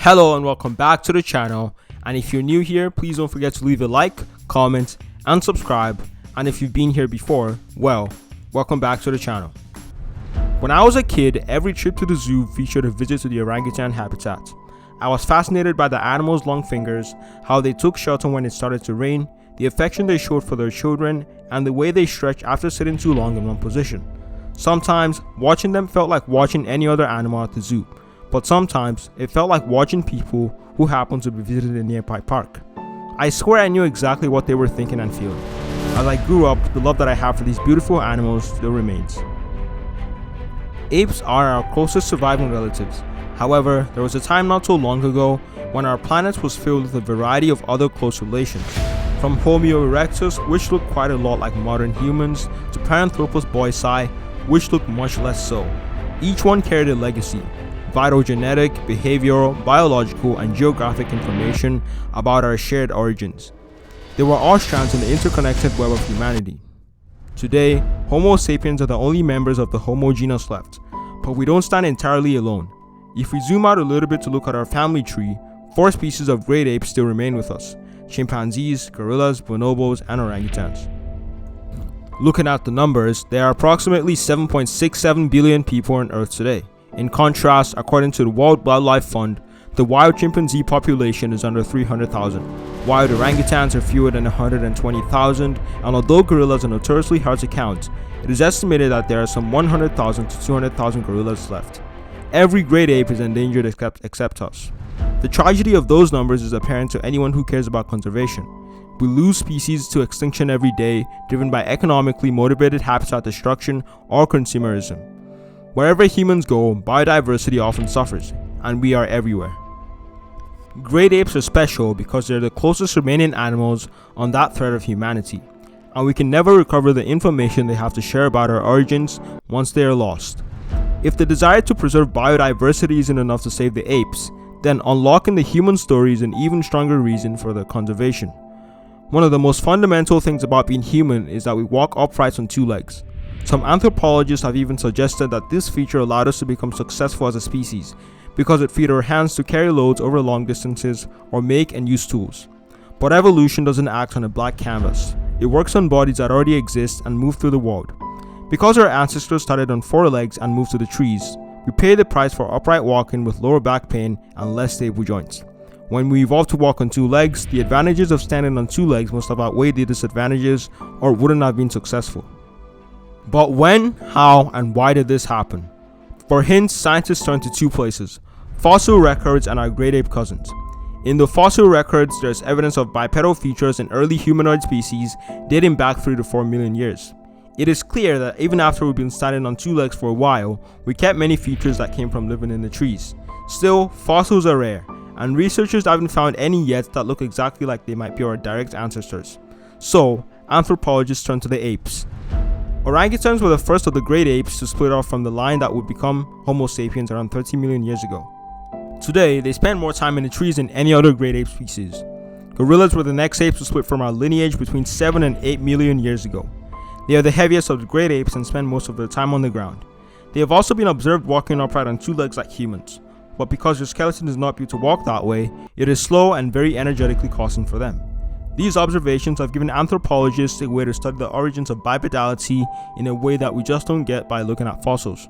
Hello and welcome back to the channel, and if you're new here, please don't forget to leave a like, comment and subscribe, and if you've been here before, well, welcome back to the channel. When I was a kid, every trip to the zoo featured a visit to the orangutan habitat. I was fascinated by the animals' long fingers, how they took shelter when it started to rain, the affection they showed for their children, and the way they stretched after sitting too long in one position. Sometimes, watching them felt like watching any other animal at the zoo, but sometimes it felt like watching people who happened to be visiting a nearby park. I swear I knew exactly what they were thinking and feeling. As I grew up, the love that I have for these beautiful animals still remains. Apes are our closest surviving relatives. However, there was a time not so long ago when our planet was filled with a variety of other close relations. From Homo erectus, which looked quite a lot like modern humans, to Paranthropus boisei, which looked much less so. Each one carried a legacy, vital genetic, behavioral, biological, and geographic information about our shared origins. They were all strands in the interconnected web of humanity. Today, Homo sapiens are the only members of the Homo genus left, but we don't stand entirely alone. If we zoom out a little bit to look at our family tree, 4 species of great apes still remain with us: chimpanzees, gorillas, bonobos, and orangutans. Looking at the numbers, there are approximately 7.67 billion people on Earth today. In contrast, according to the World Wildlife Fund, the wild chimpanzee population is under 300,000. Wild orangutans are fewer than 120,000, and although gorillas are notoriously hard to count, it is estimated that there are some 100,000 to 200,000 gorillas left. Every great ape is endangered except us. The tragedy of those numbers is apparent to anyone who cares about conservation. We lose species to extinction every day, driven by economically motivated habitat destruction or consumerism. Wherever humans go, biodiversity often suffers, and we are everywhere. Great apes are special because they're the closest remaining animals on that thread of humanity, and we can never recover the information they have to share about our origins once they are lost. If the desire to preserve biodiversity isn't enough to save the apes, then unlocking the human story is an even stronger reason for their conservation. One of the most fundamental things about being human is that we walk upright on 2 legs. Some anthropologists have even suggested that this feature allowed us to become successful as a species, because it freed our hands to carry loads over long distances or make and use tools. But evolution doesn't act on a blank canvas. It works on bodies that already exist and move through the world. Because our ancestors started on 4 legs and moved to the trees, we pay the price for upright walking with lower back pain and less stable joints. When we evolved to walk on 2 legs, the advantages of standing on 2 legs must have outweighed the disadvantages or wouldn't have been successful. But when, how, and why did this happen? For hints, scientists turn to 2 places: fossil records and our great ape cousins. In the fossil records, there's evidence of bipedal features in early humanoid species dating back 3 to 4 million years. It is clear that even after we've been standing on 2 legs for a while, we kept many features that came from living in the trees. Still, fossils are rare, and researchers haven't found any yet that look exactly like they might be our direct ancestors. So, anthropologists turn to the apes. Orangutans were the first of the great apes to split off from the line that would become Homo sapiens around 30 million years ago. Today, they spend more time in the trees than any other great ape species. Gorillas were the next apes to split from our lineage between 7 and 8 million years ago. They are the heaviest of the great apes and spend most of their time on the ground. They have also been observed walking upright on 2 legs like humans, but because their skeleton is not built to walk that way, it is slow and very energetically costing for them. These observations have given anthropologists a way to study the origins of bipedality in a way that we just don't get by looking at fossils.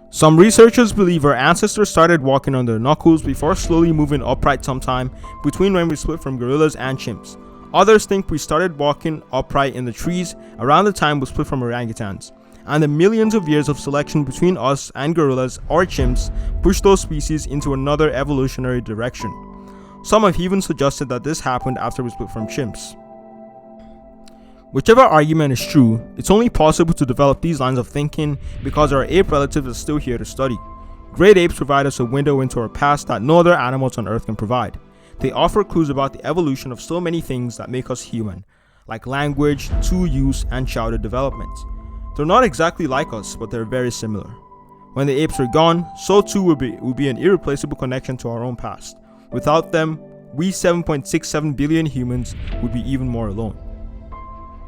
Some researchers believe our ancestors started walking on their knuckles before slowly moving upright sometime between when we split from gorillas and chimps. Others think we started walking upright in the trees around the time we split from orangutans, and the millions of years of selection between us and gorillas or chimps pushed those species into another evolutionary direction. Some have even suggested that this happened after we split from chimps. Whichever argument is true, it's only possible to develop these lines of thinking because our ape relatives are still here to study. Great apes provide us a window into our past that no other animals on Earth can provide. They offer clues about the evolution of so many things that make us human, like language, tool use, and childhood development. They're not exactly like us, but they're very similar. When the apes are gone, so too will be an irreplaceable connection to our own past. Without them, we 7.67 billion humans would be even more alone.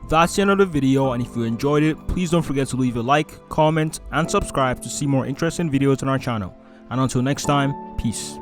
That's the end of the video, and if you enjoyed it, please don't forget to leave a like, comment, and subscribe to see more interesting videos on our channel. And until next time, peace.